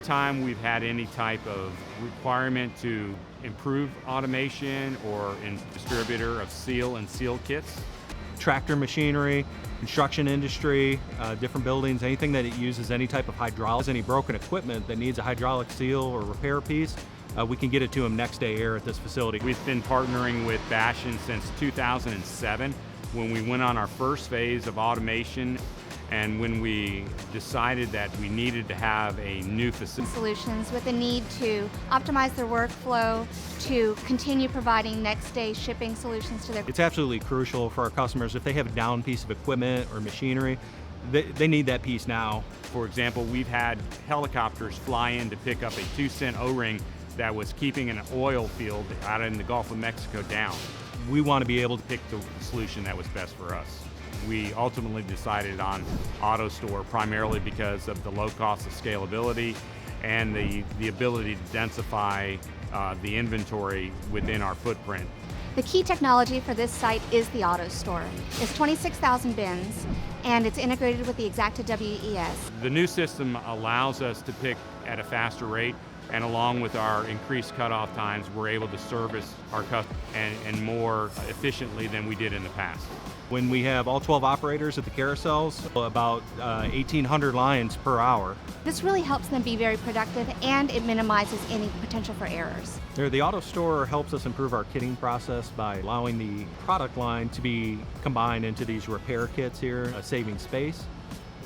Time we've had any type of requirement to improve automation or in distributor of seal and seal kits. Tractor machinery, construction industry, different buildings, anything that it uses any type of hydraulics, any broken equipment that needs a hydraulic seal or repair piece, we can get it to them next day air at this facility. We've been partnering with Bastion since 2007 when we went on our first phase of automation and when we decided that we needed to have a new facility. Solutions with the need to optimize their workflow, to continue providing next day shipping solutions to their. It's absolutely crucial for our customers if they have a down piece of equipment or machinery, they need that piece now. For example, we've had helicopters fly in to pick up a 2-cent O-ring that was keeping an oil field out in the Gulf of Mexico down. We want to be able to Pick the solution that was best for us. We ultimately decided on AutoStore primarily because of the low cost of scalability and the ability to densify the inventory within our footprint. The key technology for this site is the AutoStore. It's 26,000 bins and it's integrated with the Exacta WES. The new system allows us to pick at a faster rate, and along with our increased cutoff times, we're able to service our customers and more efficiently than we did in the past. When we have all 12 operators at the carousels, about 1,800 lines per hour. This really helps them be very productive and it minimizes any potential for errors. The AutoStore helps us improve our kitting process by allowing the product line to be combined into these repair kits here, saving space.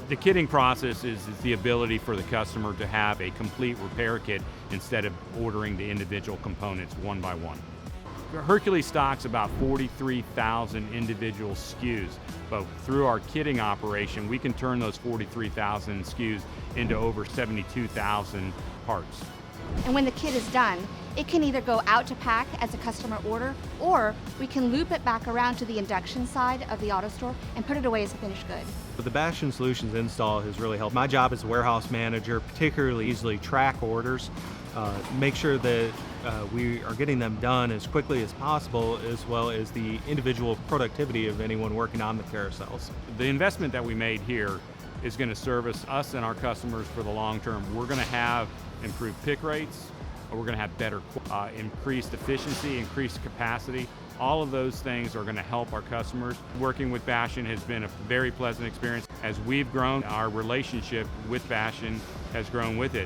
The kitting process is the ability for the customer to have a complete repair kit instead of ordering the individual components one by one. Hercules stocks about 43,000 individual SKUs, but through our kitting operation, we can turn those 43,000 SKUs into over 72,000 parts. And when the kit is done, it can either go out to pack as a customer order, or we can loop it back around to the induction side of the AutoStore and put it away as a finished good. The Bastion Solutions install has really helped. My job as a warehouse manager, particularly easily track orders, make sure that we are getting them done as quickly as possible, as well as the individual productivity of anyone working on the carousels. The investment that we made here is going to service us and our customers for the long term. We're going to have improved pick rates, we're going to have better increased efficiency, increased capacity. All of those things are going to help our customers. Working with Bastion has been a very pleasant experience. As we've grown, our relationship with Bastion has grown with it.